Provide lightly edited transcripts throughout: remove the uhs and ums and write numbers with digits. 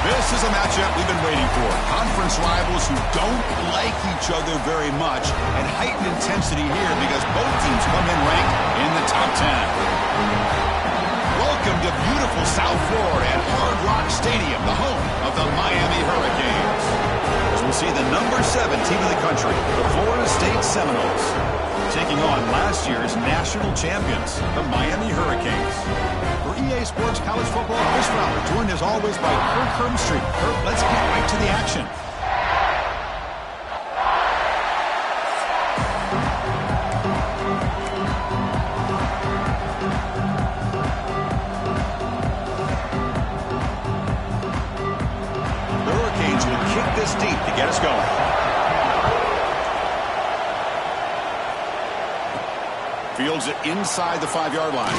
This is a matchup we've been waiting for. Conference rivals who don't like each other very much, and heightened intensity here because both teams come in ranked in the top 10. Welcome to beautiful South Florida at Hard Rock Stadium, the home of the Miami Hurricanes. As we'll see the number 7 team in the country, the Florida State Seminoles, taking on last year's national champions, the Miami Hurricanes. For EA Sports College Football, Chris Fowler, joined as always by Kirk Hermstreet. Kirk, let's get right to the action. The Hurricanes will kick this deep to get us going. Fields it inside the 5-yard line.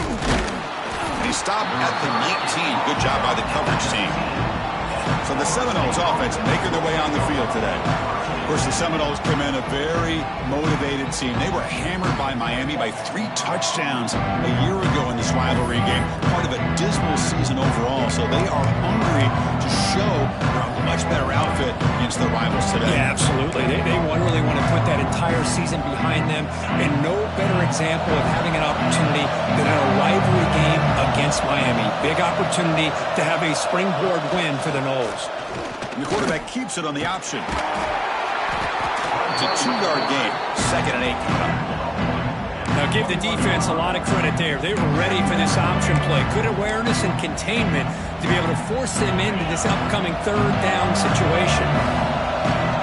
He stopped at the 19. Good job by the coverage team. So the Seminoles offense making their way on the field today. Of course, the Seminoles come in a very motivated team. They were hammered by Miami by 3 touchdowns a year ago in this rivalry game. Part of a dismal season overall. So they are hungry to show they're a much better outfit against their rivals today. Yeah, absolutely. They really want to put that entire season behind them. And no better example of having an opportunity than a rivalry game against Miami. Big opportunity to have a springboard win for the Noles. And the quarterback keeps it on the option. It's a 2-yard gain. 2nd and 8 coming up. Now give the defense a lot of credit there. They were ready for this option play. Good awareness and containment to be able to force them into this upcoming 3rd down situation.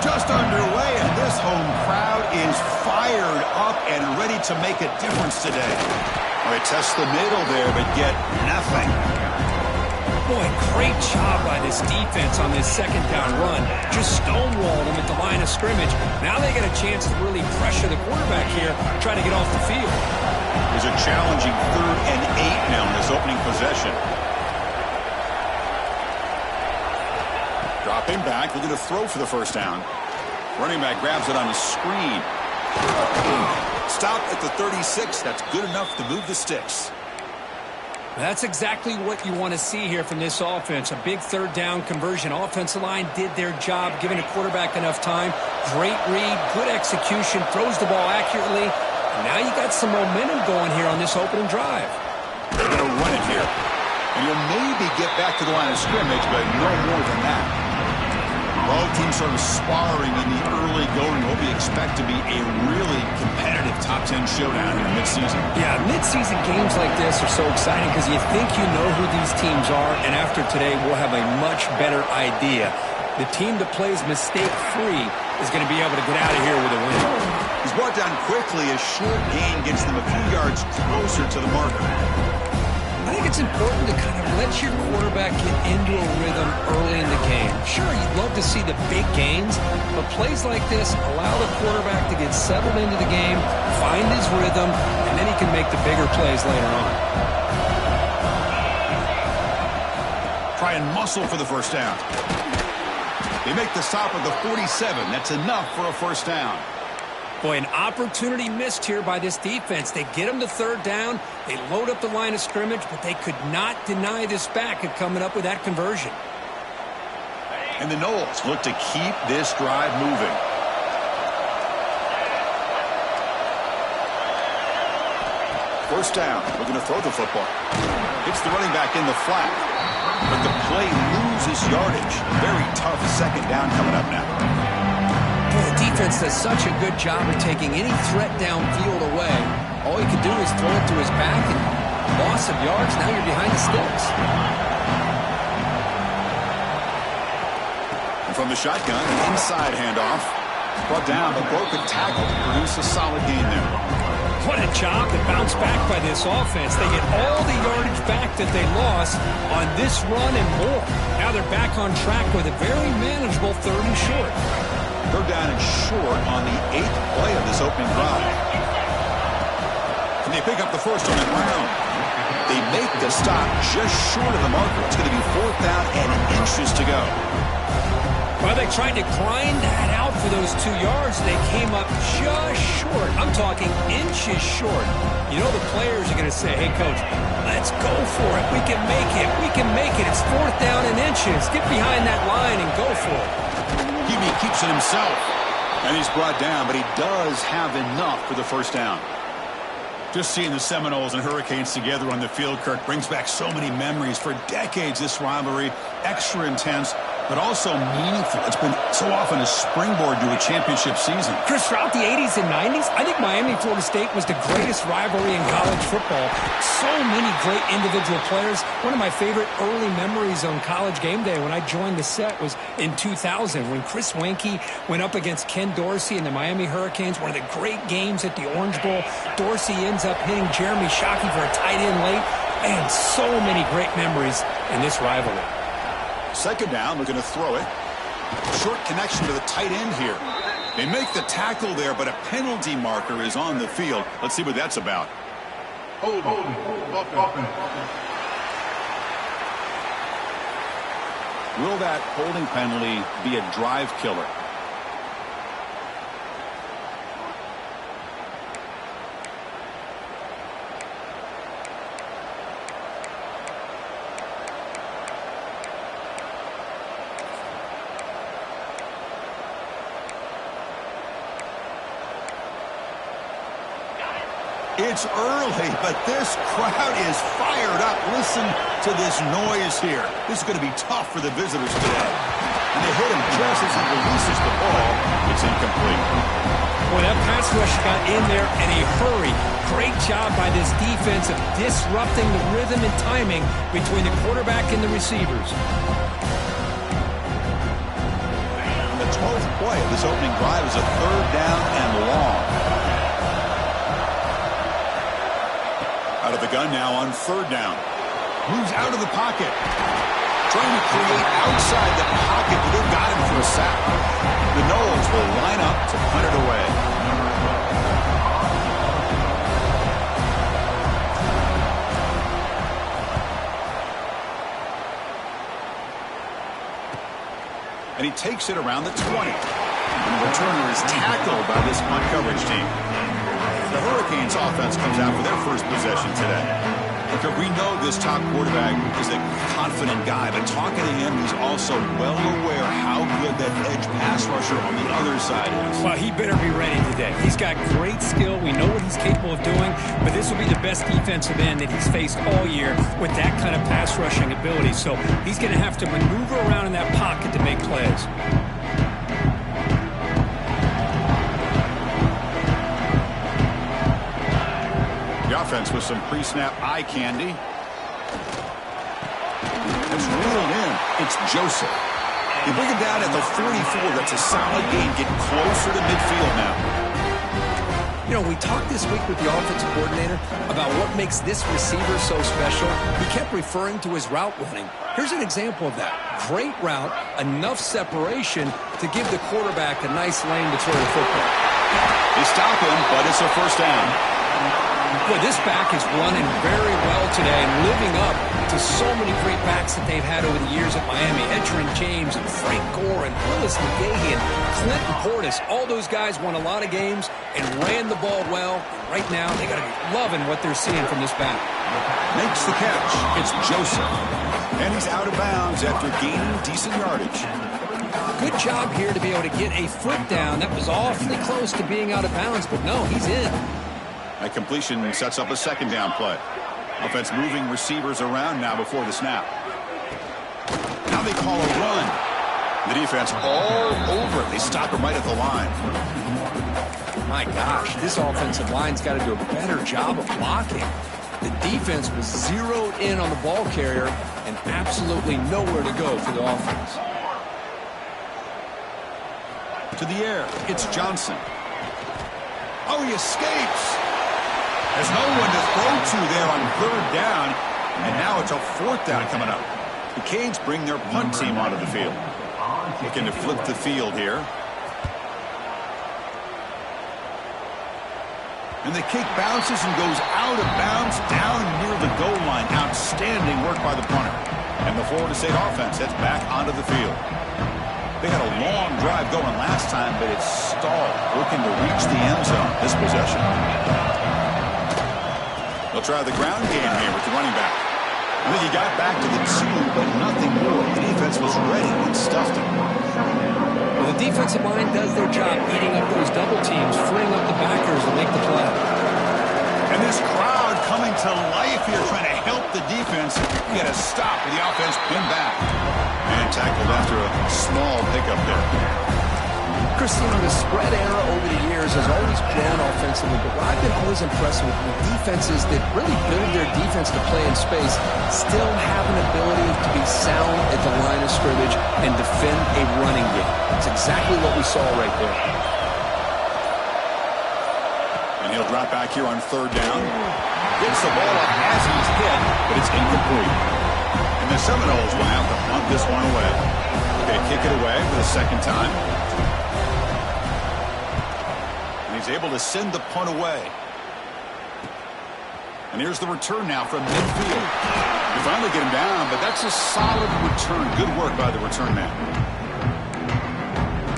Just underway, and this home crowd is fired up and ready to make a difference today. All right, test the middle there, but get nothing. Boy, great job by this defense on this 2nd down run. Just stonewalled them at the line of scrimmage. Now they get a chance to really pressure the quarterback here, try to get off the field. There's a challenging 3rd and 8 now in this opening possession. Dropping back, looking to throw for the 1st down. Running back grabs it on the screen. Stop at the 36. That's good enough to move the sticks. That's exactly what you want to see here from this offense. A big 3rd down conversion. Offensive line did their job, giving a quarterback enough time. Great read, good execution, throws the ball accurately. And now you got some momentum going here on this opening drive. They're going to run it here. And you'll maybe get back to the line of scrimmage, but no more than that. Both teams sort of sparring in the early going. What we expect to be a really competitive top 10 showdown here mid-season. Yeah, mid-season games like this are so exciting because you think you know who these teams are, and after today we'll have a much better idea. The team that plays mistake-free is going to be able to get out of here with a win. He's brought down quickly. A short gain gets them a few yards closer to the marker. I think it's important to kind of let your quarterback get into a rhythm early in the game. Sure, you'd love to see the big gains, but plays like this allow the quarterback to get settled into the game, find his rhythm, and then he can make the bigger plays later on. Try and muscle for the 1st down. They make the stop at the 47. That's enough for a 1st down. Boy, an opportunity missed here by this defense. They get them to 3rd down. They load up the line of scrimmage, but they could not deny this back at coming up with that conversion. And the Noles look to keep this drive moving. First down, looking to throw the football. Hits the running back in the flat, but the play loses yardage. Very tough 2nd down coming up now. The defense does such a good job of taking any threat downfield away. All he could do is throw it to his back, and loss of yards, now you're behind the sticks. And from the shotgun, an inside handoff. Brought down, but broke a tackle to produce a solid gain there. What a job to bounce back by this offense. They get all the yardage back that they lost on this run and more. Now they're back on track with a very manageable 3rd and short. 3rd down and short on the 8th play of this opening drive. Can they pick up the 1st on the ground? They make the stop just short of the marker. It's going to be 4th down and inches to go. Well, they tried to grind that out for those 2 yards. They came up just short. I'm talking inches short. You know the players are going to say, hey, Coach, let's go for it. We can make it. We can make it. It's 4th down and inches. Get behind that line and go for it. He keeps it himself. And he's brought down, but he does have enough for the first down. Just seeing the Seminoles and Hurricanes together on the field, Kirk, brings back so many memories. For decades, this rivalry, extra intense, but also meaningful. It's been so often a springboard to a championship season. Chris, throughout the 80s and 90s, I think Miami-Florida State was the greatest rivalry in college football. So many great individual players. One of my favorite early memories on College Game Day when I joined the set was in 2000 when Chris Weinke went up against Ken Dorsey and the Miami Hurricanes. One of the great games at the Orange Bowl. Dorsey ends up hitting Jeremy Shockey for a tight end late. And so many great memories in this rivalry. 2nd down, they're going to throw it. Short connection to the tight end here. They make the tackle there, but a penalty marker is on the field. Let's see what that's about. Hold. Will that holding penalty be a drive killer? It's early, but this crowd is fired up. Listen to this noise here. This is going to be tough for the visitors today. And they hit him just as he releases the ball. It's incomplete. Boy, that pass rush got in there in a hurry. Great job by this defense of disrupting the rhythm and timing between the quarterback and the receivers. And the 12th play of this opening drive is a 3rd down and long. Out of the gun now on 3rd down. Moves out of the pocket. Trying to create outside the pocket, but they've got him for a sack. The Noles will line up to punt it away. And he takes it around the 20. And the returner is tackled by this punt coverage team. The Hurricanes offense comes out for their first possession today. Because we know this top quarterback is a confident guy, but talking to him, he's also well aware how good that edge pass rusher on the other side is. Well, he better be ready today. He's got great skill. We know what he's capable of doing, but this will be the best defensive end that he's faced all year with that kind of pass rushing ability. So he's going to have to maneuver around in that pocket to make plays. Offense with some pre-snap eye candy. It's reeled in. It's Joseph. You bring him down at the 44. That's a solid gain. Get closer to midfield now. You know, we talked this week with the offensive coordinator about what makes this receiver so special. He kept referring to his route running. Here's an example of that. Great route, enough separation to give the quarterback a nice lane to throw the football. They stop him, but it's a 1st down. Boy, this back is running very well today and living up to so many great backs that they've had over the years at Miami. Edgerrin James and Frank Gore and Willis McGahee and Clinton Portis. All those guys won a lot of games and ran the ball well. Right now, they got to be loving what they're seeing from this back. Makes the catch. It's Joseph. And he's out of bounds after gaining decent yardage. Good job here to be able to get a foot down. That was awfully close to being out of bounds, but no, he's in. That completion sets up a 2nd down play. Offense moving receivers around now before the snap. Now they call a run. The defense all over it. They stop him right at the line. My gosh, this offensive line's got to do a better job of blocking. The defense was zeroed in on the ball carrier and absolutely nowhere to go for the offense. To the air, it's Johnson. Oh, he escapes. There's no one to throw to there on 3rd down, and now it's a 4th down coming up. The Canes bring their punt team onto the field. Looking to flip the field here. And the kick bounces and goes out of bounds down near the goal line. Outstanding work by the punter. And the Florida State offense heads back onto the field. They had a long drive going last time, but it's stalled, looking to reach the end zone this possession. They'll try the ground game here with the running back. I think he got back to the 2, but nothing more. The defense was ready and stuffed him. Well, the defensive line does their job eating up those double teams, freeing up the backers to make the play. And this crowd coming to life here, trying to help the defense get a stop with the offense pinned back. And tackled after a small pickup there. Christine, the spread era over the years has always grown offensively, but what I've been always impressed with defenses that really build their defense to play in space still have an ability to be sound at the line of scrimmage and defend a running game. That's exactly what we saw right there. And he'll drop back here on 3rd down. Gets the ball up as he's hit, but it's incomplete. And the Seminoles will have to punt this one away. They're going to kick it away for the 2nd time. He's able to send the punt away. And here's the return now from midfield. You finally get him down, but that's a solid return. Good work by the return man.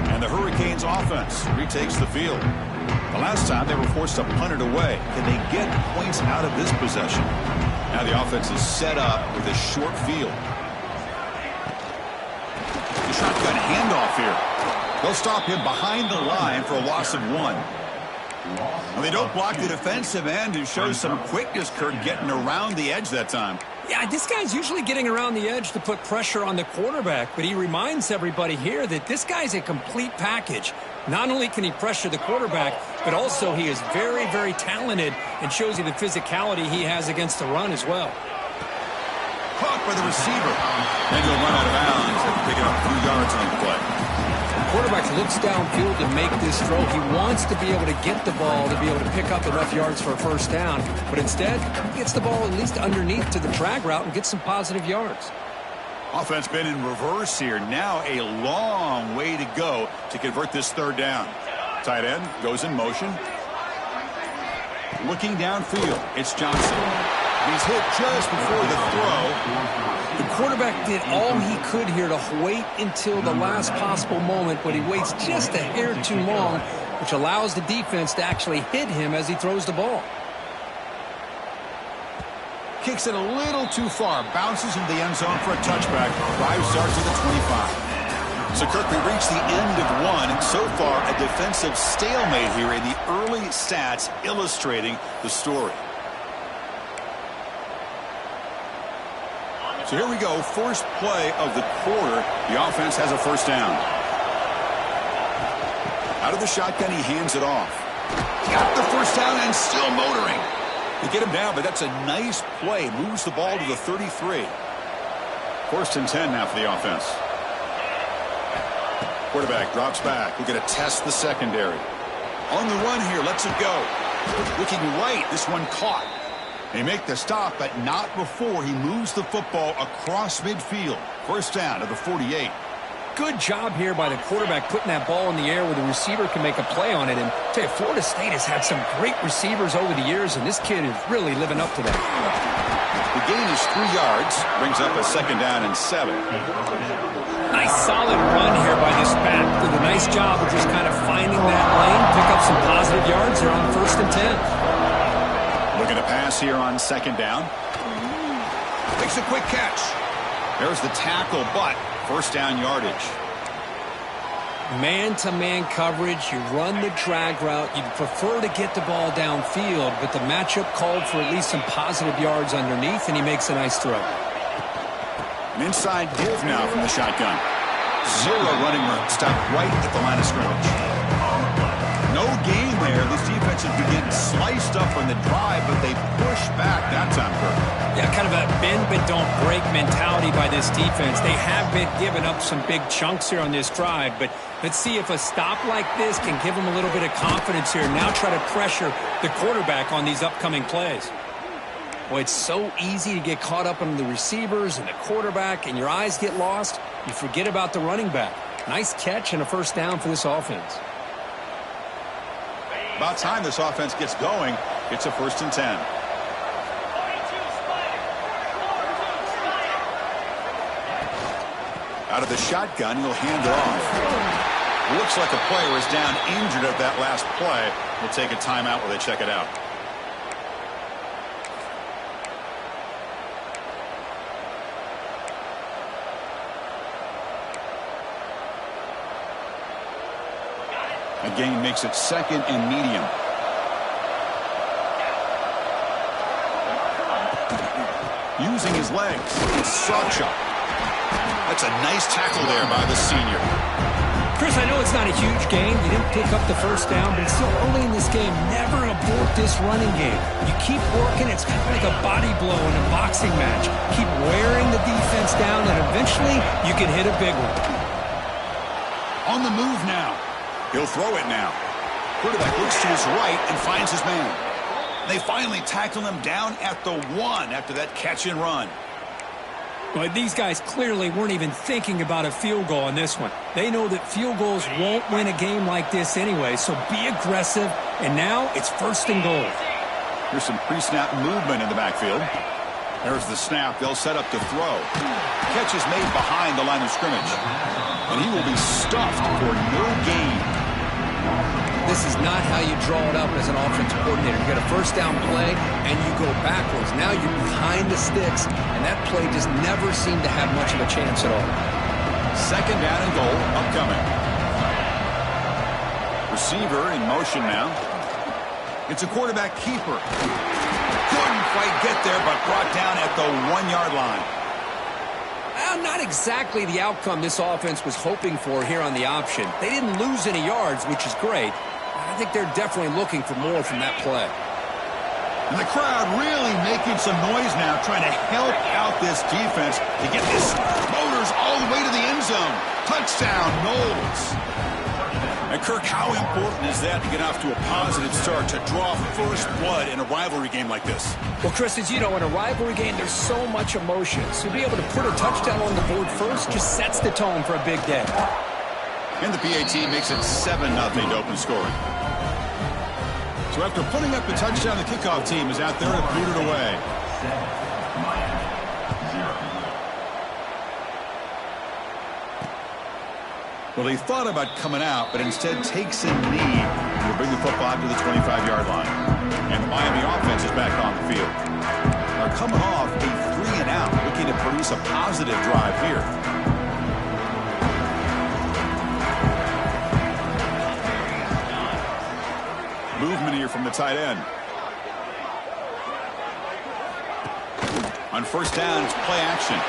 And the Hurricanes offense retakes the field. The last time they were forced to punt it away. Can they get points out of this possession? Now the offense is set up with a short field. The shotgun handoff here. They'll stop him behind the line for a loss of 1. Well, they don't block the defensive end, who shows some quickness, Kurt, getting around the edge that time. Yeah, this guy's usually getting around the edge to put pressure on the quarterback, but he reminds everybody here that this guy's a complete package. Not only can he pressure the quarterback, but also he is very, very talented and shows you the physicality he has against the run as well. Caught by the receiver. Then he'll run out of bounds after picking up a few yards on the play. Quarterback looks downfield to make this throw. He wants to be able to get the ball to be able to pick up enough yards for a 1st down. But instead, he gets the ball at least underneath to the drag route and gets some positive yards. Offense been in reverse here. Now a long way to go to convert this 3rd down. Tight end goes in motion. Looking downfield, it's Johnson. He's hit just before the throw. The quarterback did all he could here to wait until the last possible moment, but he waits just a hair too long, which allows the defense to actually hit him as he throws the ball. Kicks it a little too far. Bounces into the end zone for a touchback. 5 yards to the 25. So, Kirk, we reached the end of 1. So far, a defensive stalemate here in the early stats illustrating the story. So here we go, first play of the quarter. The offense has a 1st down. Out of the shotgun, he hands it off. Got the 1st down and still motoring. They get him down, but that's a nice play. Moves the ball to the 33. 1st and 10 now for the offense. Quarterback drops back. We're going to test the secondary. On the run here, lets it go. Looking right, this one caught. They make the stop, but not before he moves the football across midfield. 1st down to the 48. Good job here by the quarterback putting that ball in the air where the receiver can make a play on it. And I tell you, Florida State has had some great receivers over the years, and this kid is really living up to that. The gain is 3 yards. Brings up a 2nd down and 7. Nice solid run here by this back. Did a nice job of just kind of finding that lane, pick up some positive yards. They're on 1st and 10. Looking to pass here on 2nd down. Makes a quick catch. There's the tackle, but 1st down yardage. Man-to-man coverage. You run the drag route. You'd prefer to get the ball downfield, but the matchup called for at least some positive yards underneath, and he makes a nice throw. An inside give now from the shotgun. 0 running room. Stopped right at the line of scrimmage. No gain there. This defense has been getting sliced up on the drive, but they push back that time, Kirk. Yeah, kind of a bend but don't break mentality by this defense. They have been giving up some big chunks here on this drive, but let's see if a stop like this can give them a little bit of confidence here. Now try to pressure the quarterback on these upcoming plays. Boy, it's so easy to get caught up on the receivers and the quarterback, and your eyes get lost. You forget about the running back. Nice catch and a 1st down for this offense. About time this offense gets going. It's a 1st and 10. Out of the shotgun, he'll hand it off. Looks like a player is down injured at that last play. We'll take a timeout while they check it out. A gain makes it 2nd and medium. Using his legs. Such a... That's a nice tackle there by the senior. Chris, I know it's not a huge gain. You didn't pick up the first down, but it's still early in this game. Never abort this running game. You keep working. It's kind of like a body blow in a boxing match. Keep wearing the defense down, and eventually you can hit a big one. On the move now. He'll throw it now. Quarterback looks to his right and finds his man. They finally tackle him down at the 1 after that catch and run. But these guys clearly weren't even thinking about a field goal in this one. They know that field goals won't win a game like this anyway, so be aggressive. And now it's 1st and goal. Here's some pre-snap movement in the backfield. There's the snap. They'll set up to throw. Catch is made behind the line of scrimmage. And he will be stuffed for no gain. This is not how you draw it up as an offensive coordinator. You get a first down play, and you go backwards. Now you're behind the sticks, and that play just never seemed to have much of a chance at all. 2nd down and goal upcoming. Receiver in motion now. It's a quarterback keeper. Couldn't quite get there, but brought down at the 1-yard line. Not exactly the outcome this offense was hoping for here on the option. They didn't lose any yards, which is great. I think they're definitely looking for more from that play. And the crowd really making some noise now, trying to help out this defense to get this motors all the way to the end zone. Touchdown, Knowles. And Kirk, how important is that to get off to a positive start, to draw first blood in a rivalry game like this? Well, Chris, as you know, in a rivalry game, there's so much emotion. So to be able to put a touchdown on the board first just sets the tone for a big day. And the PAT makes it 7-0 to open scoring. So after putting up the touchdown, the kickoff team is out there to boot it away. Well, he thought about coming out, but instead takes a knee to bring the football to the 25-yard line. And the Miami offense is back on the field. They're coming off a 3-and-out, looking to produce a positive drive here. Movement here from the tight end. On 1st down, it's play action.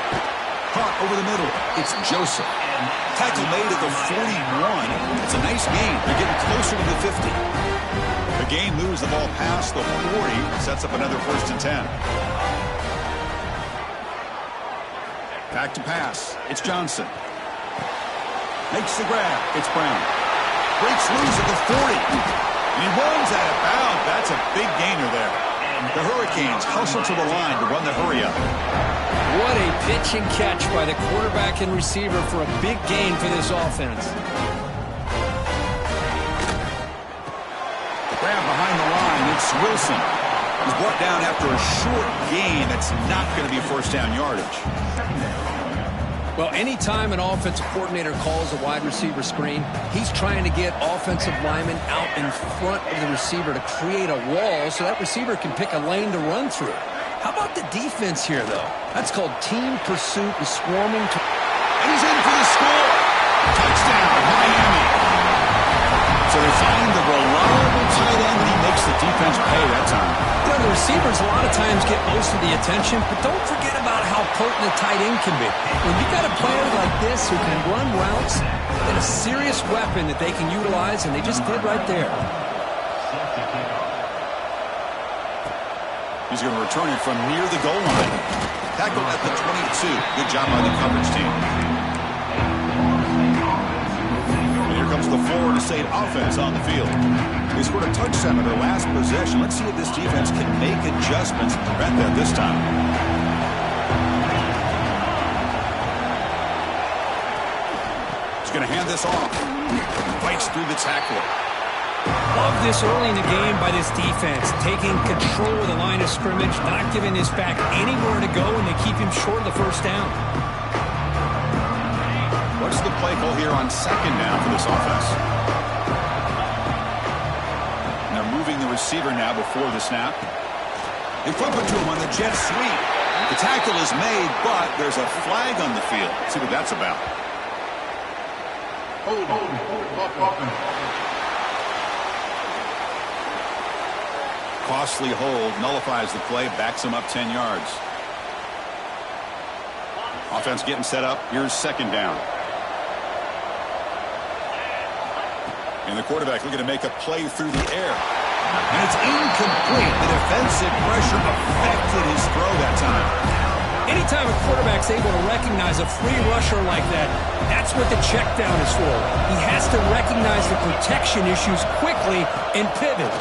Caught over the middle. It's Joseph. Tackle made at the 41. It's a nice gain. They're getting closer to the 50. The game moves the ball past the 40. Sets up another 1st and 10. Back to pass. It's Johnson. Makes the grab. It's Brown. Breaks loose at the 40. And he runs out of bounds. That's a big gainer there. The Hurricanes hustle to the line to run the hurry up. What a pitch and catch by the quarterback and receiver for a big gain for this offense. Grab behind the line. It's Wilson. He's brought down after a short gain. That's not going to be 1st down yardage. Well, anytime an offensive coordinator calls a wide receiver screen, he's trying to get offensive linemen out in front of the receiver to create a wall so that receiver can pick a lane to run through. How about the defense here, though? That's called team pursuit and swarming. And he's in for the score. Touchdown, Miami. So they find the reliable tight end, and he makes the defense pay that time. You know, the receivers a lot of times get most of the attention, but don't forget about how potent a tight end can be. When you've got a player like this who can run routes, then a serious weapon that they can utilize, and they just did right there. He's going to return it from near the goal line. Tackled at the 22. Good job by the coverage team. And here comes the Florida State offense on the field. They scored a touchdown on their last possession. Let's see if this defense can make adjustments to prevent that this time. He's going to hand this off. Fights through the tackler. Love this early in the game by this defense, taking control of the line of scrimmage, not giving this back anywhere to go, and they keep him short of the 1st down. Ball here on second down for this offense. And they're moving the receiver now before the snap. They flip it to him on the jet sweep. The tackle is made, but there's a flag on the field. Let's see what that's about. Costly hold, nullifies the play, backs him up 10 yards. Offense getting set up. Here's second down. And the quarterback looking to make a play through the air. And it's incomplete. The defensive pressure affected his throw that time. Anytime a quarterback's able to recognize a free rusher like that, that's what the check down is for. He has to recognize the protection issues quickly and pivot.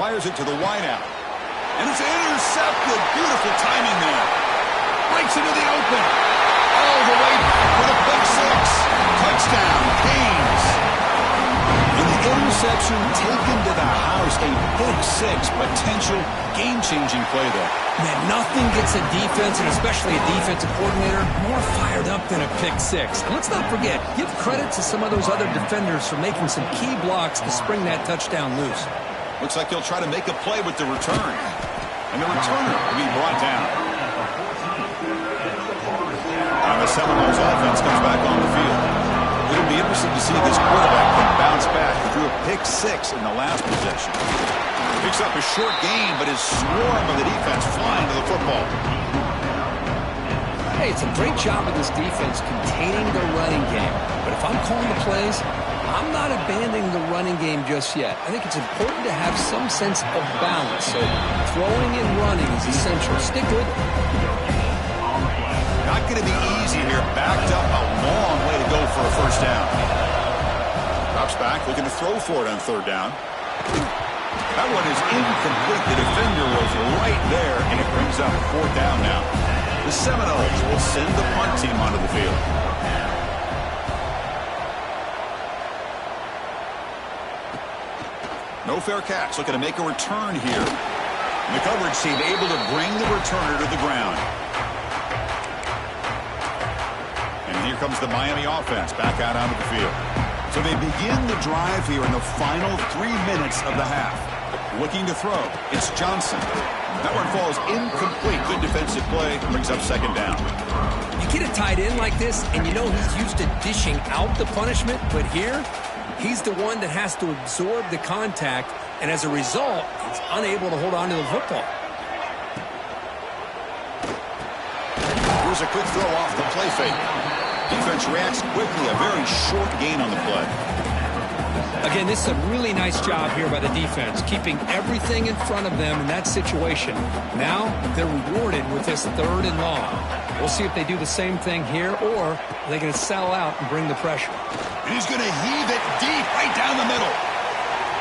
Fires it to the wideout. And it's intercepted. Beautiful timing there. Breaks into the open. All the way for the pick six. Touchdown, Canes. And the interception taken to the house. A pick six. Potential game-changing play there. Man, nothing gets a defense, and especially a defensive coordinator, more fired up than a pick six. And let's not forget, give credit to some of those other defenders for making some key blocks to spring that touchdown loose. Looks like he'll try to make a play with the return. And the returner will be brought down. And the Seminoles offense comes back on the field. It'll be interesting to see if this quarterback can bounce back. He threw a pick six in the last possession. Picks up a short gain, but his swarm of the defense flying to the football. Hey, it's a great job of this defense containing the running game. But if I'm calling the plays, I'm not abandoning the running game just yet. I think it's important to have some sense of balance. So throwing and running is essential. Stick with it. Not going to be easy here. Backed up a long way to go for a first down. Drops back, looking to throw for it on third down. That one is incomplete. The defender was right there, and it brings up fourth down now. The Seminoles will send the punt team onto the field. No fair catch. Looking to make a return here. And the coverage team able to bring the returner to the ground. And here comes the Miami offense back out onto the field. So they begin the drive here in the final 3 minutes of the half. Looking to throw. It's Johnson. That one falls incomplete. Good defensive play. Brings up second down. You get a tight end like this, and you know he's used to dishing out the punishment. But here, he's the one that has to absorb the contact, and as a result, he's unable to hold on to the football. Here's a quick throw off the play fake. Defense reacts quickly. A very short gain on the play. Again, this is a really nice job here by the defense, keeping everything in front of them in that situation. Now, they're rewarded with this third and long. We'll see if they do the same thing here, or are they going to settle out and bring the pressure. And he's going to heave it deep right down the middle.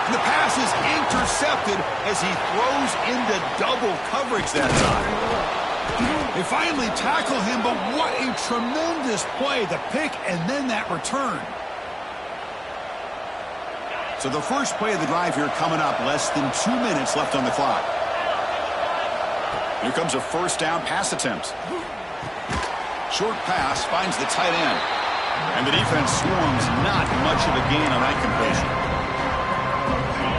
And the pass is intercepted as he throws into double coverage that time. They finally tackle him, but what a tremendous play. The pick and then that return. So the first play of the drive here coming up, less than 2 minutes left on the clock. Here comes a first down pass attempt. Short pass finds the tight end. And the defense swarms, not much of a gain on that completion.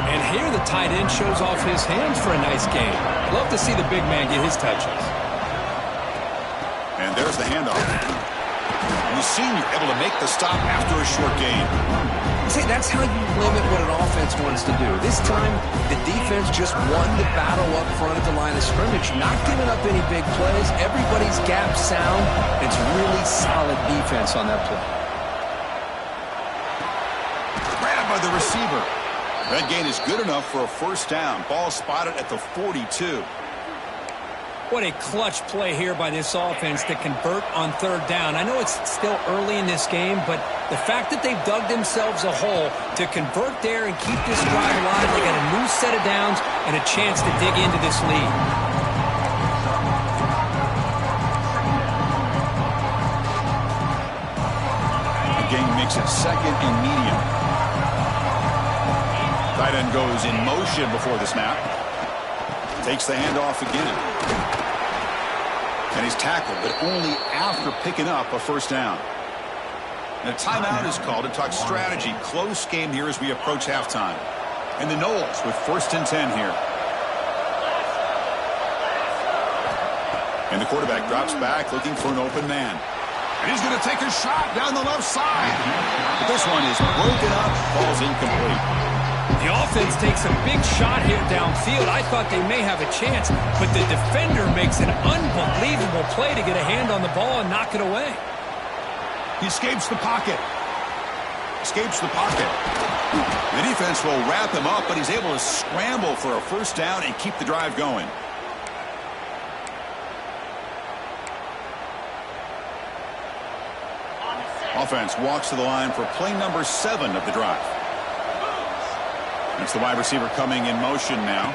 And here the tight end shows off his hands for a nice game. Love to see the big man get his touches. And there's the handoff. And the senior able to make the stop after a short gain. See, that's how you limit what an offense wants to do. This time, the defense just won the battle up front at the line of scrimmage, not giving up any big plays. Everybody's gap sound. It's really solid defense on that play. Grabbed by the receiver. That gain is good enough for a first down. Ball spotted at the 42. What a clutch play here by this offense to convert on third down. I know it's still early in this game, but the fact that they've dug themselves a hole to convert there and keep this drive alive, they got a new set of downs and a chance to dig into this lead. The game makes it second and medium. Tight end goes in motion before the snap. Takes the handoff again. And he's tackled, but only after picking up a first down. And a timeout is called to talk strategy. Close game here as we approach halftime. And the Noles with 1st and 10 here. And the quarterback drops back looking for an open man. And he's going to take a shot down the left side. But this one is broken up, falls incomplete. The offense takes a big shot here downfield. I thought they may have a chance, but the defender makes an unbelievable play to get a hand on the ball and knock it away. He escapes the pocket. Escapes the pocket. The defense will wrap him up, but he's able to scramble for a 1st down and keep the drive going. Offense walks to the line for play number 7 of the drive. It's the wide receiver coming in motion now.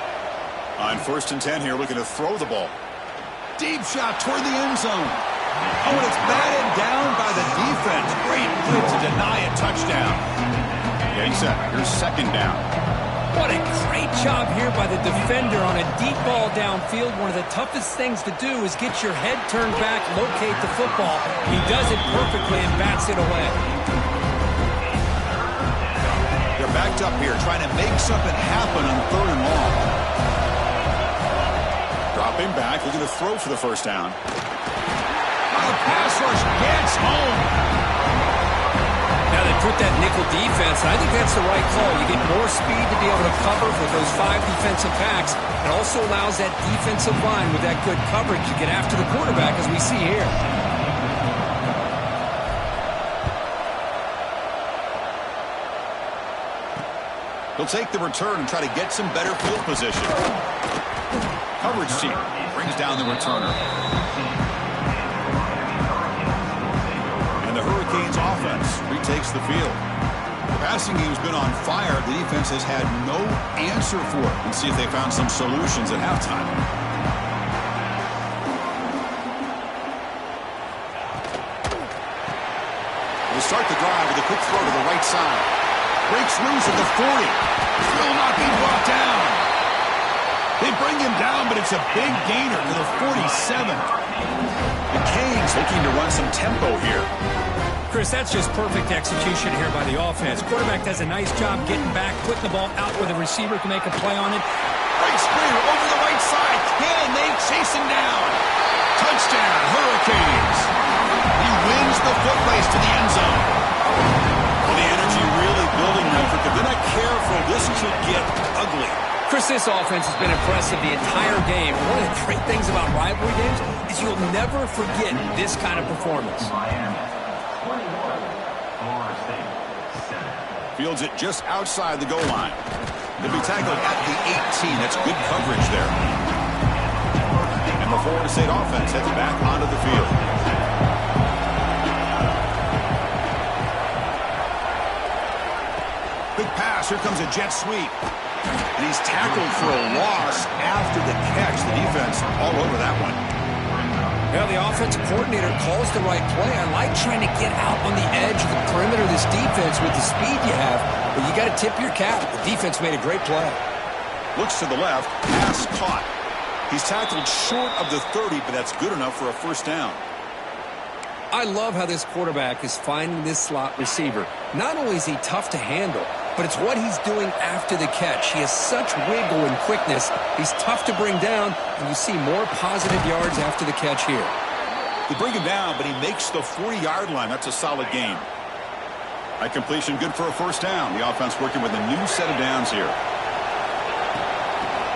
On 1st and 10 here, looking to throw the ball. Deep shot toward the end zone. Oh, and it's batted down by the defense. Great play to deny a touchdown. Yeah, he said, here's 2nd down. What a great job here by the defender on a deep ball downfield. One of the toughest things to do is get your head turned back, locate the football. He does it perfectly and bats it away. They're backed up here, trying to make something happen on 3rd and long. Dropping back, looking to throw for the 1st down. The pass rush gets home. Now they put that nickel defense, and I think that's the right call. You get more speed to be able to cover with those 5 defensive backs. It also allows that defensive line with that good coverage to get after the quarterback, as we see here. He'll take the return and try to get some better field position. Coverage team brings down the returner. And the Hurricanes offense retakes the field. The passing game's been on fire. The defense has had no answer for it. Let's see if they found some solutions at halftime. We'll start the drive with a quick throw to the right side. Breaks loose at the 40. Will not be brought down. They bring him down, but it's a big gainer to the 47. The Canes looking to run some tempo here. Chris, that's just perfect execution here by the offense. Quarterback does a nice job getting back, putting the ball out where the receiver can make a play on it. Breaks free over the right side. Can they chase him down? Touchdown, Hurricanes. He wins the foot race to the end zone. Well, the energy really building now. If they're not careful, this could get ugly. Chris, this offense has been impressive the entire game. One of the great things about rivalry games is you'll never forget this kind of performance. Fields it just outside the goal line. He'll be tackled at the 18. That's good coverage there. And the Florida State offense heads back onto the field. Big pass. Here comes a jet sweep. And he's tackled for a loss after the catch. The defense all over that one. Well, the offensive coordinator calls the right play. I like trying to get out on the edge of the perimeter of this defense with the speed you have. But you got to tip your cap. The defense made a great play. Looks to the left. Pass caught. He's tackled short of the 30, but that's good enough for a 1st down. I love how this quarterback is finding this slot receiver. Not only is he tough to handle, but it's what he's doing after the catch. He has such wiggle and quickness. He's tough to bring down, and you see more positive yards after the catch here. They bring him down, but he makes the 40-yard line. That's a solid game. That completion good for a 1st down. The offense working with a new set of downs here.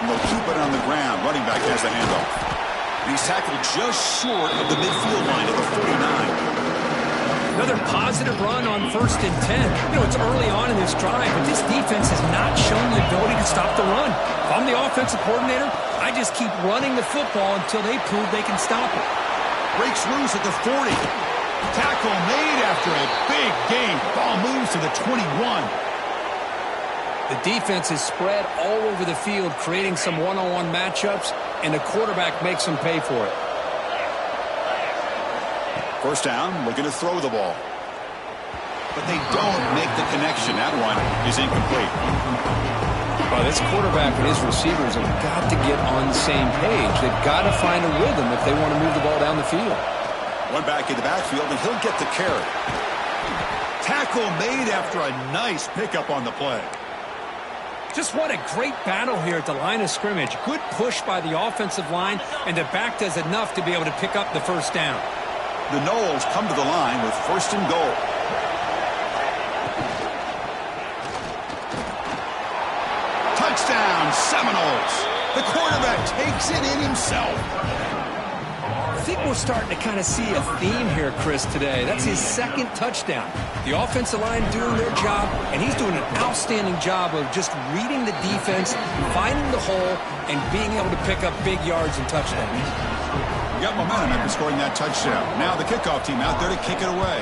And they'll keep it on the ground. Running back has the handoff. And he's tackled just short of the midfield line of the 49. Another positive run on 1st and 10. You know, it's early on in this drive, but this defense has not shown the ability to stop the run. If I'm the offensive coordinator, I just keep running the football until they prove they can stop it. Breaks loose at the 40. Tackle made after a big gain. Ball moves to the 21. The defense is spread all over the field, creating some one-on-one matchups, and the quarterback makes them pay for it. 1st down, looking to throw the ball. But they don't make the connection. That one is incomplete. Well, this quarterback and his receivers have got to get on the same page. They've got to find a rhythm if they want to move the ball down the field. One back in the backfield, and he'll get the carry. Tackle made after a nice pickup on the play. Just what a great battle here at the line of scrimmage. Good push by the offensive line, and the back does enough to be able to pick up the first down. The Noles come to the line with 1st and goal. Touchdown, Seminoles. The quarterback takes it in himself. I think we're starting to kind of see a theme here, Chris, today. That's his 2nd touchdown. The offensive line doing their job, and he's doing an outstanding job of just reading the defense, finding the hole, and being able to pick up big yards and touchdowns. We got momentum after scoring that touchdown. Now the kickoff team out there to kick it away.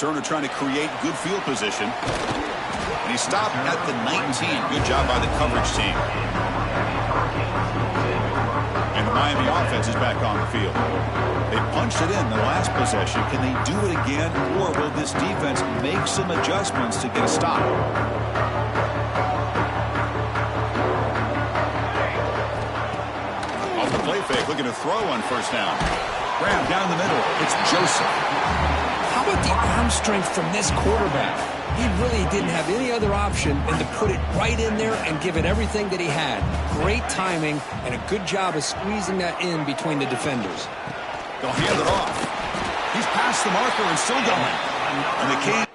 Turner trying to create good field position. And he stopped at the 19. Good job by the coverage team. And the Miami offense is back on the field. They punched it in the last possession. Can they do it again, or will this defense make some adjustments to get a stop? Off the play fake, looking to throw on 1st down. Graham down the middle. It's Joseph. How about the arm strength from this quarterback? He really didn't have any other option than to put it right in there and give it everything that he had. Great timing and a good job of squeezing that in between the defenders. They'll hand it off. He's past the marker and still going. And they can't.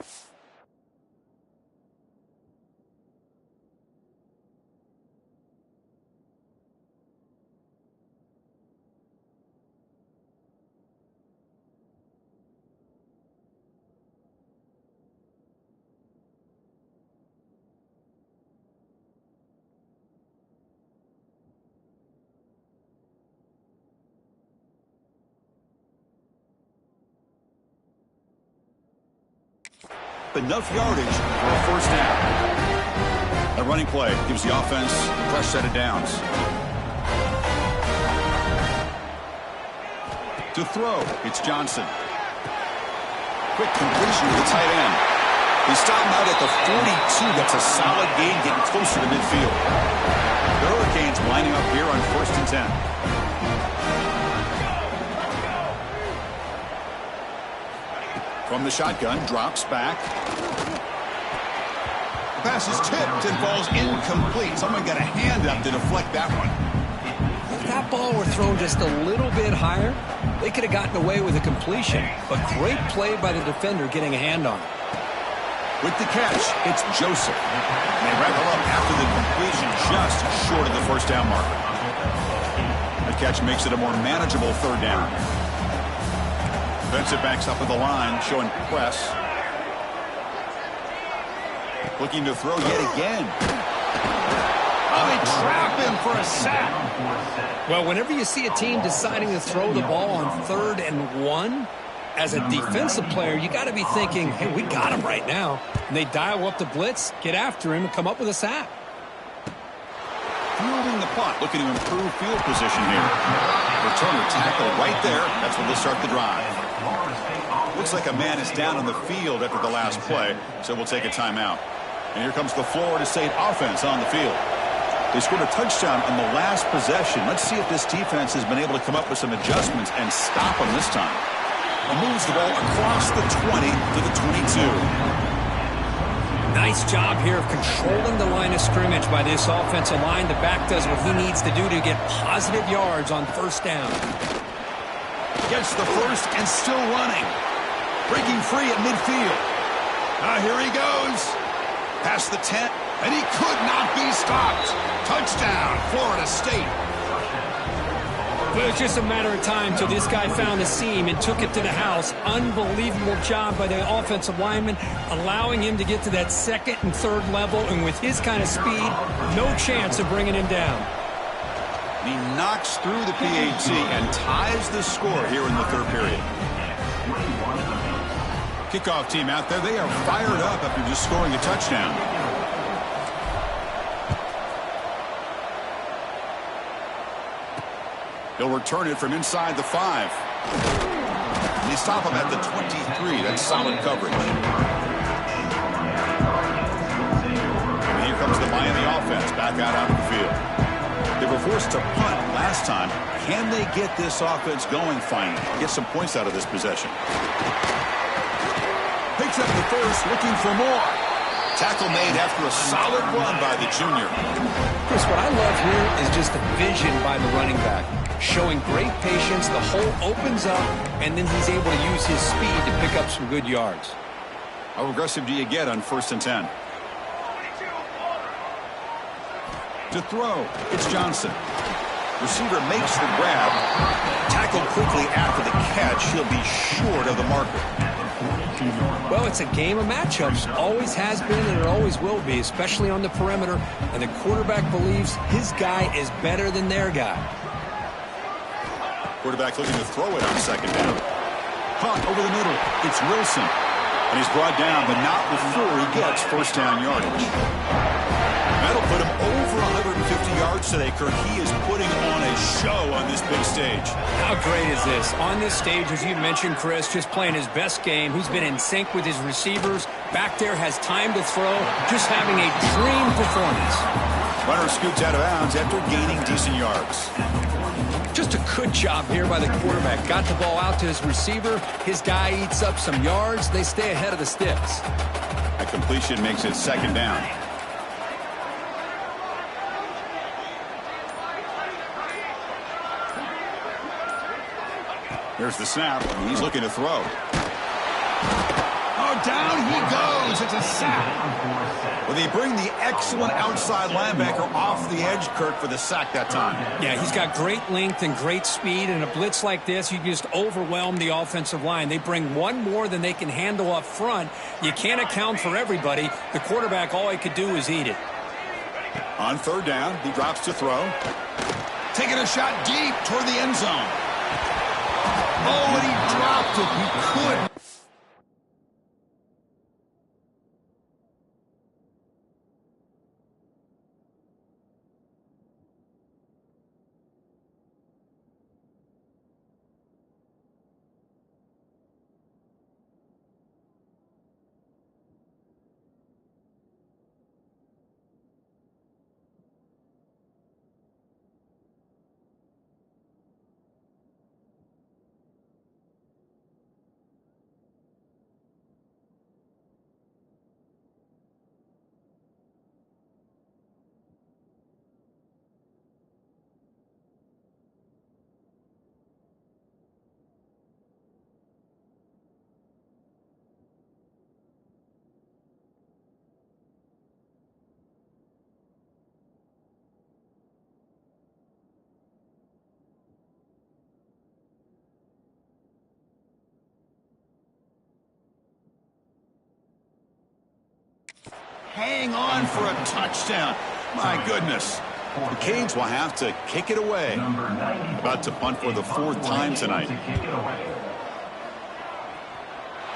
Enough yardage for a 1st down. A running play gives the offense a fresh set of downs. To throw, it's Johnson. Quick completion to the tight end. He stopped out at the 42. That's a solid gain, getting closer to midfield. The Hurricanes lining up here on 1st and 10. From the shotgun, drops back. The pass is tipped and falls incomplete. Someone got a hand up to deflect that one. If that ball were thrown just a little bit higher, they could have gotten away with a completion. But great play by the defender getting a hand on it. With the catch, it's Joseph. And they wrap it up after the completion just short of the 1st down marker. The catch makes it a more manageable 3rd down. Defensive backs up at the line, showing press. Looking to throw yet again. Oh, they trap him for a sack. Well, whenever you see a team deciding to throw the ball on 3rd and 1, as a defensive player, you got to be thinking, hey, we got him right now. And they dial up the blitz, get after him, and come up with a sack. Fielding the punt, looking to improve field position here. Returner tackle right there. That's when they'll start the drive. Looks like a man is down on the field after the last play, so we'll take a timeout. And here comes the Florida State offense on the field. They scored a touchdown on the last possession. Let's see if this defense has been able to come up with some adjustments and stop them this time. He moves the ball across the 20 to the 22. Nice job here of controlling the line of scrimmage by this offensive line. The back does what he needs to do to get positive yards on 1st down. Gets the first and still running. Breaking free at midfield. Here he goes. Past the 10, and he could not be stopped. Touchdown, Florida State. Well, it was just a matter of time till this guy found the seam and took it to the house. Unbelievable job by the offensive lineman, allowing him to get to that 2nd and 3rd level, and with his kind of speed, no chance of bringing him down. He knocks through the PAT and ties the score here in the 3rd period. Kickoff team out there, they are fired up after just scoring a touchdown. He'll return it from inside the 5. And they stop him at the 23. That's solid coverage. And here comes the Miami offense back out onto the field. They were forced to punt last time. Can they get this offense going finally? Get some points out of this possession. Picks up the first, looking for more. Tackle made after a solid run by the junior. Chris, what I love here is just the vision by the running back. Showing great patience, the hole opens up, and then he's able to use his speed to pick up some good yards. How aggressive do you get on 1st and 10? To throw, it's Johnson. Receiver makes the grab. Tackled quickly after the catch. He'll be short of the marker. Well, it's a game of matchups. Always has been and it always will be, especially on the perimeter. And the quarterback believes his guy is better than their guy. Quarterback looking to throw it on 2nd down. Caught over the middle. It's Wilson. And he's brought down, but not before he gets 1st down yardage. That'll put him over 150 yards today, Kirk. He is putting on a show on this big stage. How great is this? On this stage, as you mentioned, Chris, just playing his best game. He's been in sync with his receivers. Back there, has time to throw. Just having a dream performance. Runner scoots out of bounds after gaining decent yards. Just a good job here by the quarterback. Got the ball out to his receiver. His guy eats up some yards. They stay ahead of the sticks. A completion makes it 2nd down. Here's the snap. He's looking to throw. Oh, down he goes. It's a sack. Well, they bring the excellent outside linebacker off the edge, Kirk, for the sack that time. Yeah, he's got great length and great speed. And a blitz like this, you just overwhelm the offensive line. They bring one more than they can handle up front. You can't account for everybody. The quarterback, all he could do is eat it. On 3rd down, he drops to throw. Taking a shot deep toward the end zone. Oh, and he dropped it. He could. Hang on for a touchdown. My goodness. The Canes will have to kick it away. About to punt for the 4th time tonight.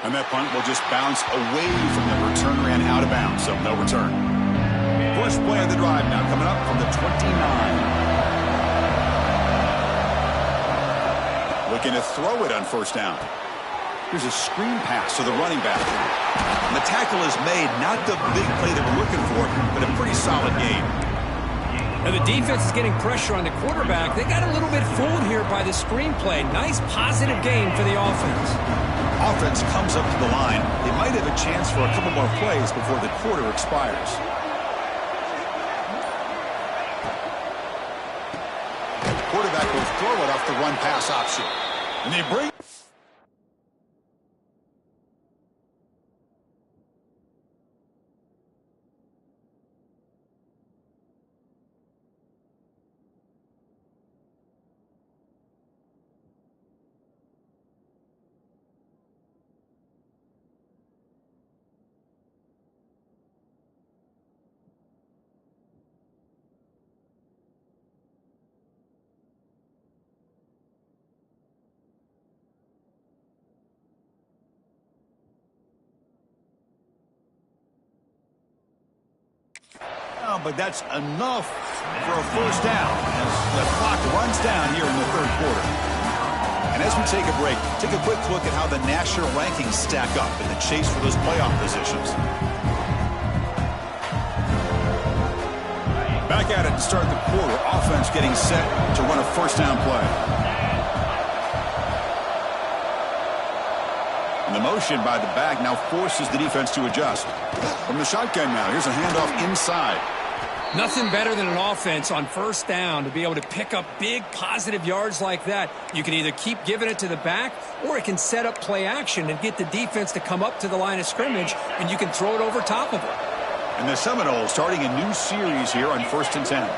And that punt will just bounce away from the return man out of bounds, so no return. First play of the drive now coming up from the 29. Looking to throw it on 1st down. Here's a screen pass to the running back. And the tackle is made. Not the big play that we're looking for, but a pretty solid game. Now the defense is getting pressure on the quarterback. They got a little bit fooled here by the screen play. Nice positive game for the offense. Offense comes up to the line. They might have a chance for a couple more plays before the quarter expires. The quarterback will throw it off the run pass option. And they bring... But that's enough for a 1st down as the clock runs down here in the 3rd quarter. And as we take a break, take a quick look at how the national rankings stack up in the chase for those playoff positions. Back at it to start the quarter. Offense getting set to run a first down play. And the motion by the back now forces the defense to adjust. From the shotgun now, here's a handoff inside. Nothing better than an offense on first down to be able to pick up big positive yards like that. You can either keep giving it to the back, or it can set up play action and get the defense to come up to the line of scrimmage, and you can throw it over top of it. And the Seminoles starting a new series here on 1st and 10.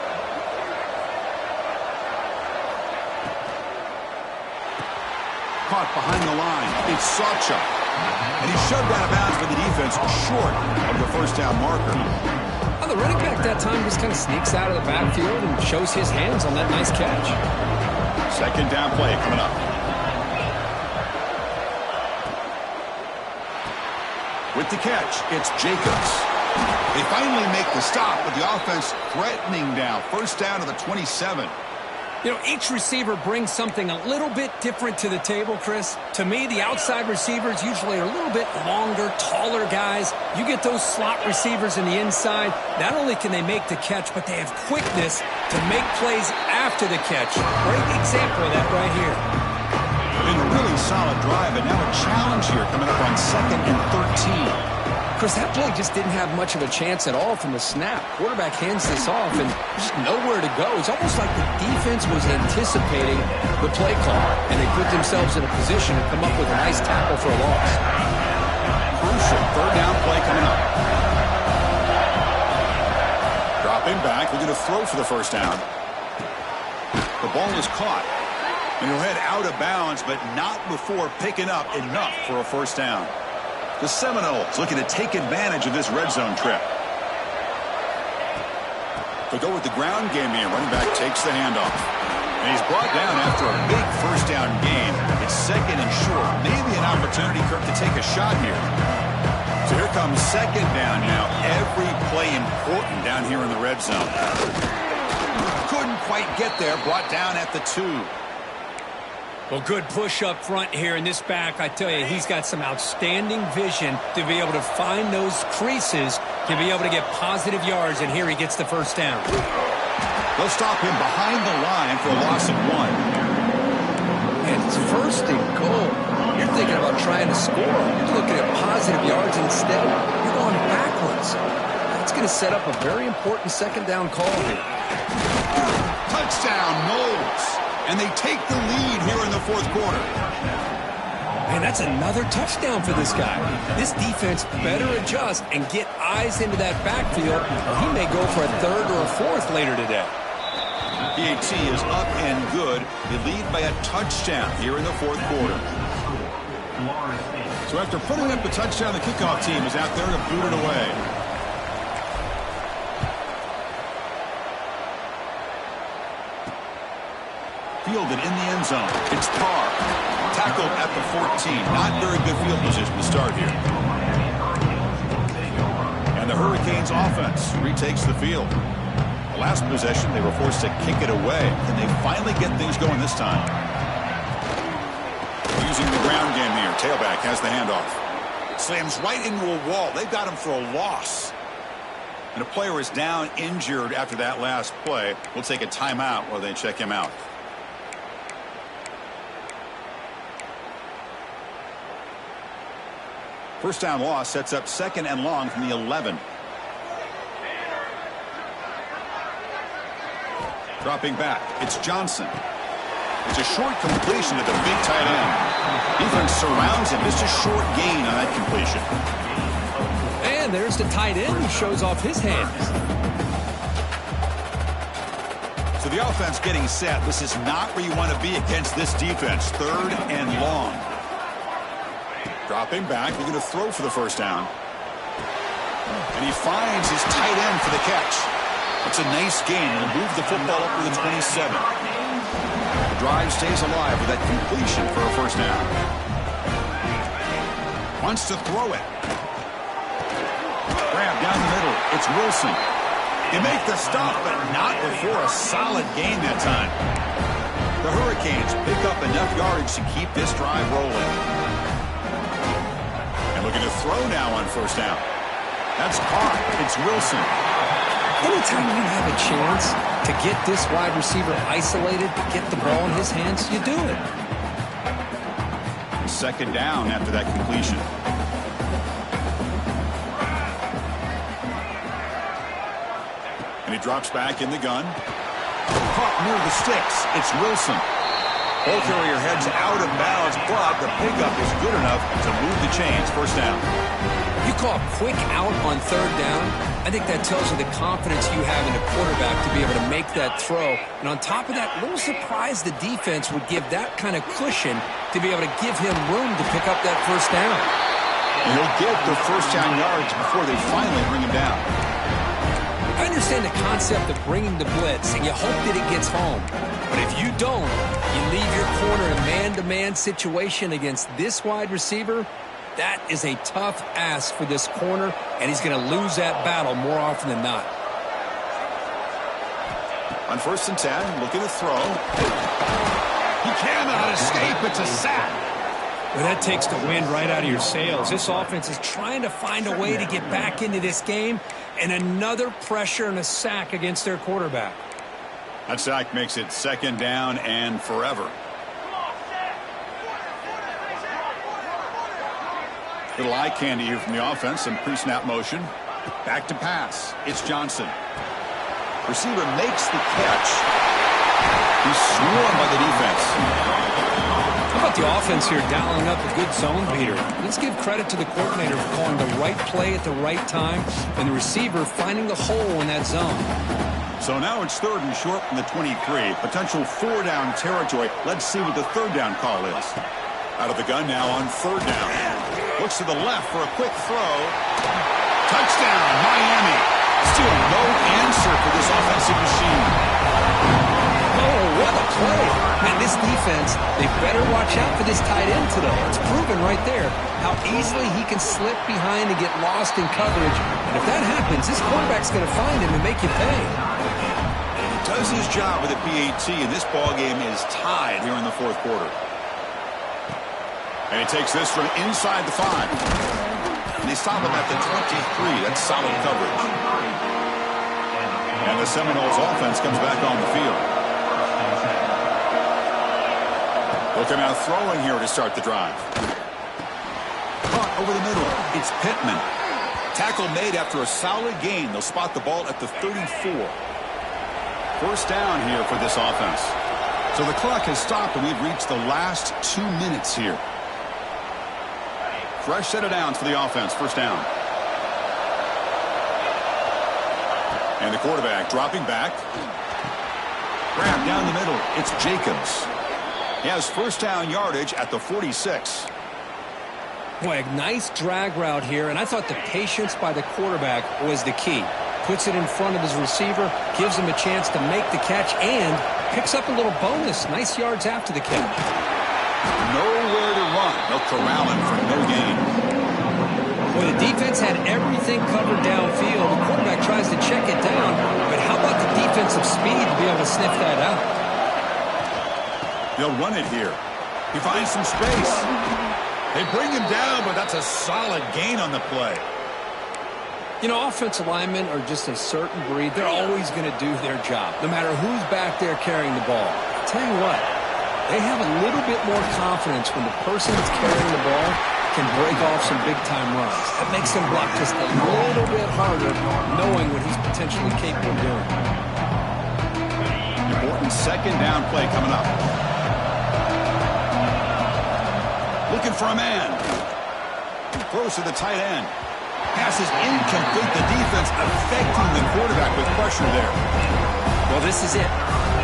Caught behind the line. It's Sawchuk. And he's shoved out of bounds by the defense short of the first down marker. Well, the running back that time just kind of sneaks out of the backfield and shows his hands on that nice catch. Second down play coming up. With the catch, it's Jacobs. They finally make the stop with the offense threatening now. First down to the 27. You know, each receiver brings something a little bit different to the table, Chris. To me, the outside receivers usually are a little bit longer, taller guys. You get those slot receivers in the inside, not only can they make the catch, but they have quickness to make plays after the catch. Great example of that right here. Been a really solid drive, and now a challenge here coming up on 2nd and 13. Chris, that play just didn't have much of a chance at all from the snap. Quarterback hands this off, and there's just nowhere to go. It's almost like the defense was anticipating the play call, and they put themselves in a position to come up with a nice tackle for a loss. Crucial third down play coming up. Dropping back, looking to throw for the first down. The ball is caught, and he'll head out of bounds, but not before picking up enough for a first down. The Seminoles looking to take advantage of this red zone trip. They go with the ground game here. Running back takes the handoff. And he's brought down after a big first down gain. It's 2nd and short. Maybe an opportunity, Kirk, to take a shot here. So here comes 2nd down now. Every play important down here in the red zone. Couldn't quite get there. Brought down at the 2. Well, good push up front here in this back. I tell you, he's got some outstanding vision to be able to find those creases, to be able to get positive yards, and here he gets the first down. They'll stop him behind the line for a loss of 1. And it's 1st and goal. You're thinking about trying to score. You're looking at positive yards instead. You're going backwards. That's going to set up a very important 2nd down call here. Touchdown, Knowles. And they take the lead here in the 4th quarter. And that's another touchdown for this guy. This defense better adjust and get eyes into that backfield, or he may go for a 3rd or a 4th later today. PAT is up and good. They lead by a touchdown here in the 4th quarter. So after putting up the touchdown, the kickoff team is out there to boot it away. Fielded in the end zone. It's Parr. Tackled at the 14. Not very good field position to start here. And the Hurricanes offense retakes the field. The last possession, they were forced to kick it away. Can they finally get things going this time? Using the ground game here. Tailback has the handoff. Slams right into a wall. They've got him for a loss. And a player is down injured after that last play. We'll take a timeout while they check him out. First down loss sets up 2nd and long from the 11. Dropping back, it's Johnson. It's a short completion to the big tight end. Defense surrounds him. Just a short gain on that completion. And there's the tight end who shows off his hands. So the offense getting set. This is not where you want to be against this defense. 3rd and long. Dropping back, they're going to throw for the first down. And he finds his tight end for the catch. It's a nice gain. He'll move the football up to the 27. The drive stays alive with that completion for a first down. Wants to throw it. Grab down the middle. It's Wilson. They make the stop, but not before a solid gain that time. The Hurricanes pick up enough yardage to keep this drive rolling. Looking to throw now on first down. That's caught. It's Wilson. Anytime you have a chance to get this wide receiver isolated, to get the ball in his hands, you do it. Second down after that completion. And he drops back in the gun. Caught near the sticks. It's Wilson. Ball carrier heads out of bounds, but the pickup is good enough to move the chains. First down. You call quick out on third down. I think that tells you the confidence you have in a quarterback to be able to make that throw. And on top of that, a little surprised the defense would give that kind of cushion to be able to give him room to pick up that first down. And he'll get the first down yards before they finally bring him down. I understand the concept of bringing the blitz, and you hope that it gets home. But if you don't, you leave your corner in a man-to-man situation against this wide receiver. That is a tough ask for this corner, and he's going to lose that battle more often than not. On 1st and 10, looking to throw. He cannot escape. It's a sack. Well, that takes the wind right out of your sails. This offense is trying to find a way to get back into this game, and another pressure and a sack against their quarterback. That sack makes it second down and forever. Little eye candy here from the offense. Some pre-snap motion. Back to pass. It's Johnson. Receiver makes the catch. He's swarmed by the defense. How about the offense here dialing up a good zone beater? Let's give credit to the coordinator for calling the right play at the right time and the receiver finding the hole in that zone. So now it's 3rd and short from the 23. Potential 4-down territory. Let's see what the 3rd down call is. Out of the gun now on 3rd down. Looks to the left for a quick throw. Touchdown, Miami. Still no answer for this offensive machine. Oh, what a play. Man, this defense, they better watch out for this tight end today. It's proven right there how easily he can slip behind and get lost in coverage. And if that happens, this quarterback's going to find him and make you pay. He does his job with a PAT, and this ball game is tied here in the 4th quarter. And he takes this from inside the 5. And they stop him at the 23. That's solid coverage. And the Seminoles offense comes back on the field. Looking out throwing here to start the drive. Caught over the middle. It's Pittman. Tackle made after a solid gain. They'll spot the ball at the 34. First down here for this offense. So the clock has stopped, and we've reached the last 2 minutes here. Fresh set of downs for the offense. First down. And the quarterback dropping back. Grab down the middle. It's Jacobs. He has first down yardage at the 46. Boy, a nice drag route here, and I thought the patience by the quarterback was the key. Puts it in front of his receiver, gives him a chance to make the catch, and picks up a little bonus. Nice yards after the catch. Nowhere to run. They'll corral him for no gain. Well, the defense had everything covered downfield. The quarterback tries to check it down, but how about the defensive speed to be able to sniff that out? They'll run it here. He finds some space. They bring him down, but that's a solid gain on the play. You know, offensive linemen are just a certain breed. They're always going to do their job, no matter who's back there carrying the ball. I'll tell you what, they have a little bit more confidence when the person that's carrying the ball can break off some big-time runs. That makes them block just a little bit harder, knowing what he's potentially capable of doing. Important second down play coming up. Looking for a man. Throws to the tight end. Pass is incomplete. The defense affecting the quarterback with pressure there. Well, this is it.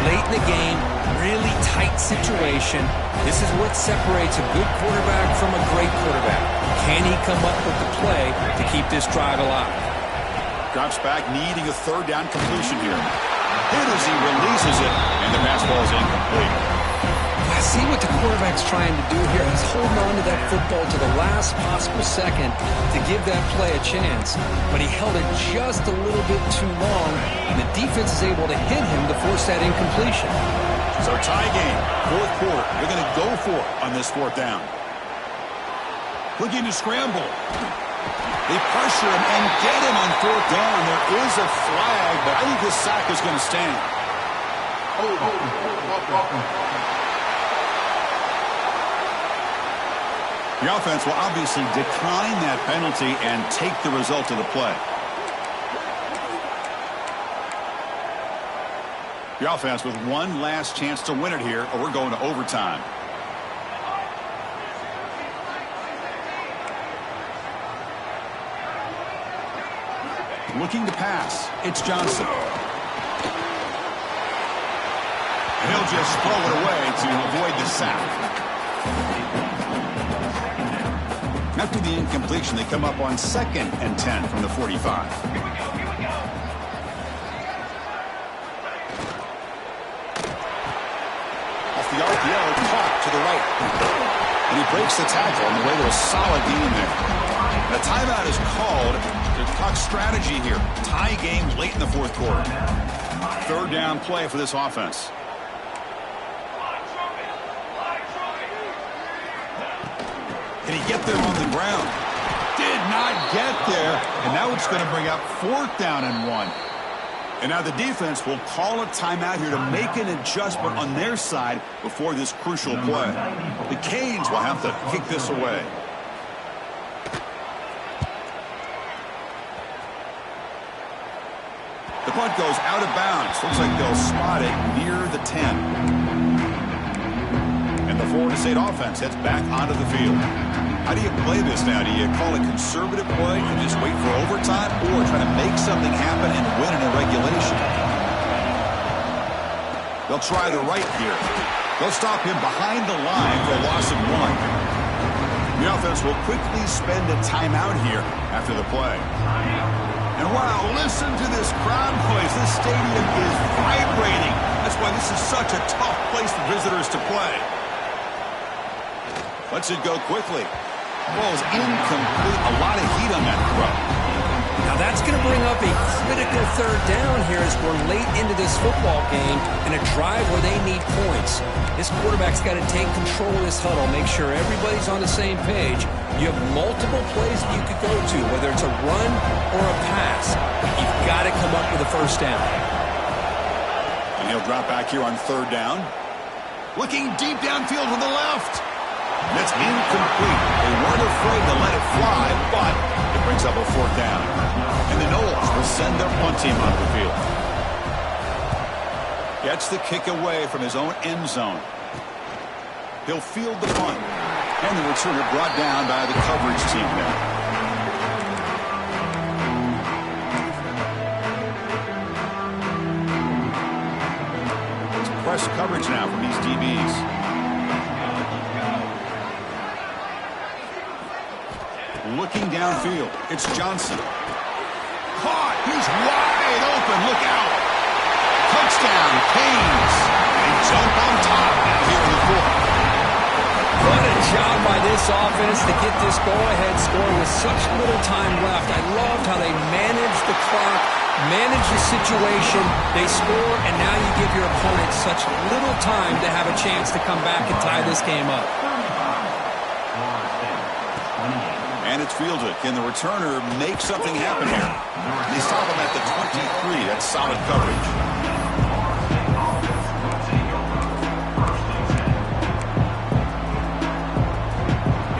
Late in the game, really tight situation. This is what separates a good quarterback from a great quarterback. Can he come up with the play to keep this drive alive? Drops back, needing a third down completion here. Hit as he releases it, and the pass ball is incomplete. I see what the quarterback's trying to do here. He's holding on to that football to the last possible second to give that play a chance. But he held it just a little bit too long, and the defense is able to hit him to force that incompletion. So tie game, 4th quarter. They're going to go for it on this 4th down. Looking to scramble. They pressure him and get him on fourth down. There is a flag, but I think this sack is going to stand. The offense will obviously decline that penalty and take the result of the play. The offense with one last chance to win it here, or we're going to overtime. Looking to pass. It's Johnson. And he'll just throw it away to avoid the sack. After the incompletion, they come up on 2nd and 10 from the 45. Off the RPO, caught to the right. And he breaks the tackle on the way to a solid gain there. The timeout is called to talk strategy here. Tie game late in the fourth quarter. Third down play for this offense. Can he get there on the ground? Did not get there. And now it's going to bring up 4th down and 1. And now the defense will call a timeout here to make an adjustment on their side before this crucial play. The Canes will have to kick this away. The punt goes out of bounds. Looks like they'll spot it near the 10. And the Florida State offense heads back onto the field. How do you play this now? Do you call a conservative play and just wait for overtime, or try to make something happen and win in a regulation? They'll try the right here. They'll stop him behind the line for a loss of 1. The offense will quickly spend a timeout here after the play. And wow, listen to this crowd noise. This stadium is vibrating. That's why this is such a tough place for visitors to play. Lets it go quickly. Ball is incomplete. A lot of heat on that throw. Now that's going to bring up a critical third down here as we're late into this football game in a drive where they need points. This quarterback's got to take control of this huddle, make sure everybody's on the same page. You have multiple plays that you could go to, whether it's a run or a pass. You've got to come up with a first down. And he'll drop back here on 3rd down. Looking deep downfield to the left. That's incomplete. They weren't afraid to let it fly, but it brings up a 4th down. And the Noles will send their punt team onto the field. Gets the kick away from his own end zone. He'll field the punt. And the returner brought down by the coverage team there. It's press coverage now from these DBs. Looking downfield, it's Johnson. Caught! He's wide open. Look out! Touchdown, Canes. They jump on top now here in the 4th. What a job by this offense to get this go-ahead score with such little time left. I loved how they managed the clock, managed the situation. They score, and now you give your opponent such little time to have a chance to come back and tie this game up. And it's fielded. Can the returner make something happen here? They stop him at the 23. That's solid coverage.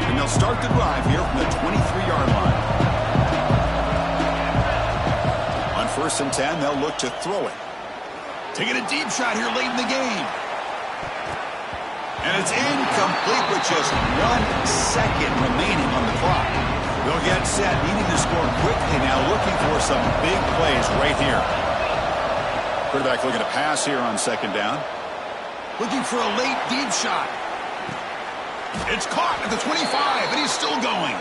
And they'll start the drive here from the 23-yard line. On 1st and 10, they'll look to throw it. Taking a deep shot here late in the game. And it's incomplete with just 1 second remaining on the clock. They'll get set, needing to score quickly now, looking for some big plays right here. Quarterback looking to pass here on 2nd down. Looking for a late deep shot. It's caught at the 25, and he's still going.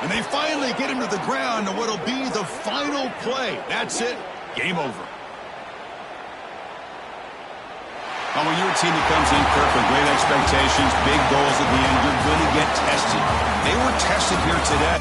And they finally get him to the ground on what'll be the final play. That's it. Game over. Well, when you're a team that comes in, Kirk, with great expectations, big goals at the end, you're going to get tested. They were tested here today.